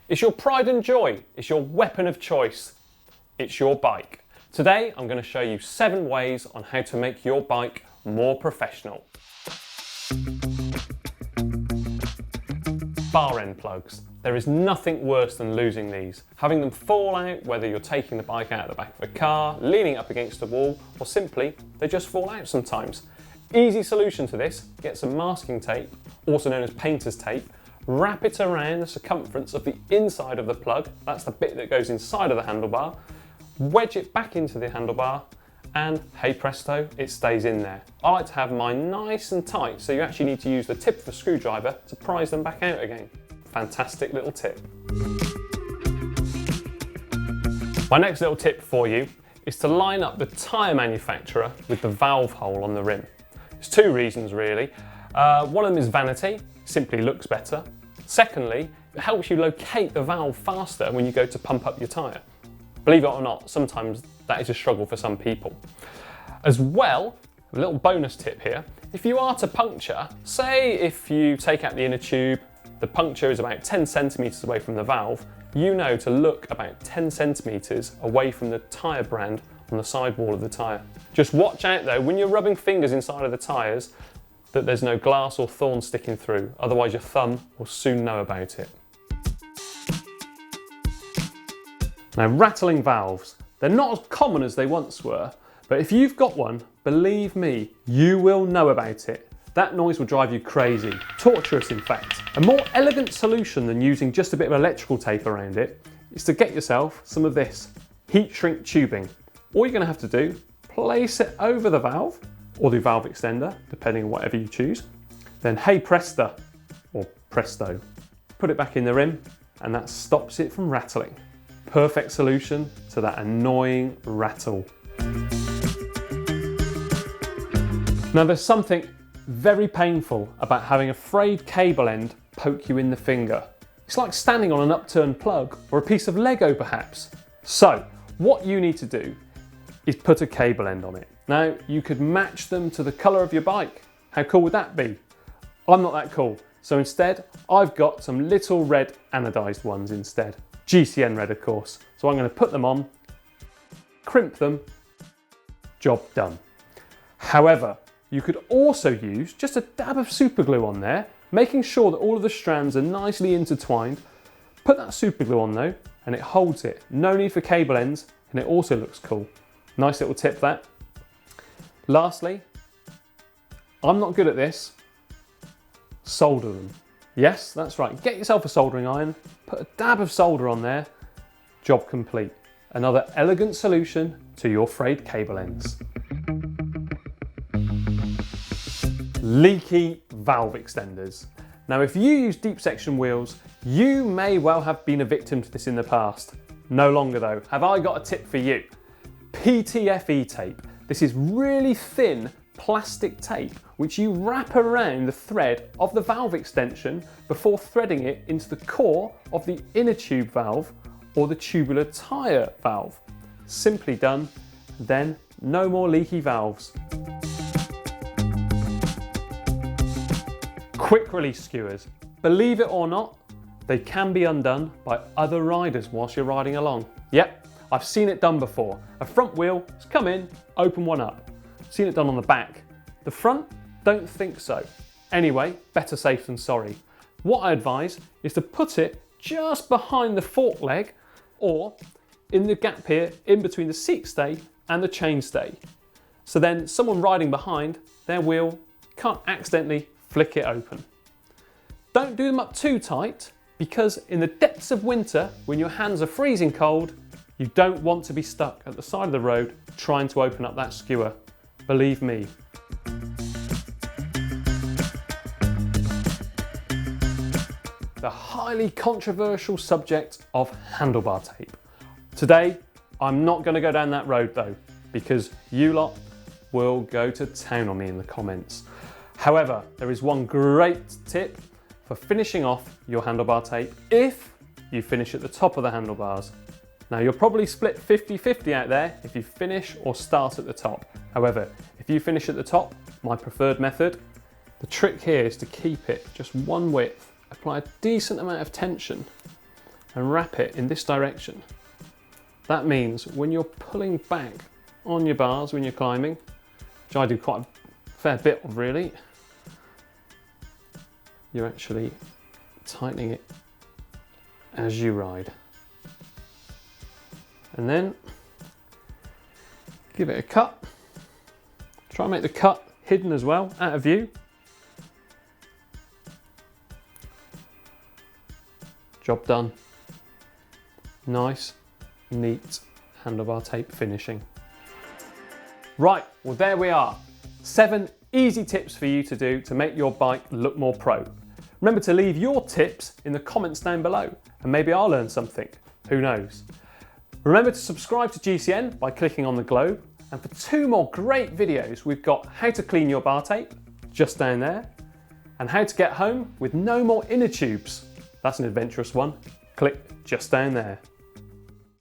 It's your pride and joy. It's your weapon of choice. It's your bike. Today, I'm going to show you 7 ways on how to make your bike more professional. Bar end plugs. There is nothing worse than losing these. Having them fall out, whether you're taking the bike out of the back of a car, leaning up against a wall, or simply they just fall out sometimes. Easy solution to this: get some masking tape, also known as painter's tape, wrap it around the circumference of the inside of the plug, that's the bit that goes inside of the handlebar, wedge it back into the handlebar, and hey presto, it stays in there. I like to have mine nice and tight, so you actually need to use the tip of a screwdriver to prise them back out again. Fantastic little tip. My next little tip for you is to line up the tyre manufacturer with the valve hole on the rim. There's 2 reasons really. One of them is vanity, simply looks better. Secondly, it helps you locate the valve faster when you go to pump up your tyre. Believe it or not, sometimes that is a struggle for some people. As well, a little bonus tip here, if you are to puncture, say if you take out the inner tube, the puncture is about 10 centimetres away from the valve, you know to look about 10 centimetres away from the tyre brand on the sidewall of the tyre. Just watch out though, when you're rubbing fingers inside of the tyres, that there's no glass or thorn sticking through, otherwise your thumb will soon know about it. Now, rattling valves, they're not as common as they once were, but if you've got one, believe me, you will know about it. That noise will drive you crazy, torturous in fact. A more elegant solution than using just a bit of electrical tape around it is to get yourself some of this heat shrink tubing. All you're going to have to do, place it over the valve or the valve extender, depending on whatever you choose. Then hey presto, or presto, put it back in the rim and that stops it from rattling. Perfect solution to that annoying rattle. Now there's something very painful about having a frayed cable end poke you in the finger. It's like standing on an upturned plug or a piece of Lego perhaps. So what you need to do is put a cable end on it. Now you could match them to the colour of your bike. How cool would that be? I'm not that cool, so instead I've got some little red anodised ones instead. GCN red of course. So I'm going to put them on, crimp them, job done. However, you could also use just a dab of super glue on there, making sure that all of the strands are nicely intertwined. Put that super glue on though, and it holds it. No need for cable ends, and it also looks cool. Nice little tip that. Lastly, I'm not good at this, solder them. Yes, that's right, get yourself a soldering iron, put a dab of solder on there, job complete. Another elegant solution to your frayed cable ends. Leaky valve extenders. Now if you use deep section wheels, you may well have been a victim to this in the past. No longer though. Have I got a tip for you? PTFE tape. This is really thin plastic tape which you wrap around the thread of the valve extension before threading it into the core of the inner tube valve or the tubular tyre valve. Simply done, then no more leaky valves. Quick release skewers. Believe it or not, they can be undone by other riders whilst you're riding along. Yep, I've seen it done before. A front wheel has come in, open one up. Seen it done on the back. The front, don't think so. Anyway, better safe than sorry. What I advise is to put it just behind the fork leg or in the gap here in between the seat stay and the chain stay. So then someone riding behind their wheel can't accidentally flick it open. Don't do them up too tight because in the depths of winter, when your hands are freezing cold, you don't want to be stuck at the side of the road trying to open up that skewer. Believe me. The highly controversial subject of handlebar tape. Today, I'm not going to go down that road though, because you lot will go to town on me in the comments. However, there is one great tip for finishing off your handlebar tape if you finish at the top of the handlebars. Now you'll probably split 50-50 out there if you finish or start at the top. However, if you finish at the top, my preferred method, the trick here is to keep it just one width, apply a decent amount of tension, and wrap it in this direction. That means when you're pulling back on your bars when you're climbing, which I do quite a fair bit of really, you're actually tightening it as you ride. And then give it a cut. Try and make the cut hidden as well, out of view. Job done. Nice, neat handlebar tape finishing. Right, well there we are. 7 easy tips for you to do to make your bike look more pro. Remember to leave your tips in the comments down below and maybe I'll learn something, who knows. Remember to subscribe to GCN by clicking on the globe, and for 2 more great videos we've got how to clean your bar tape, just down there, and how to get home with no more inner tubes. That's an adventurous one. Click just down there.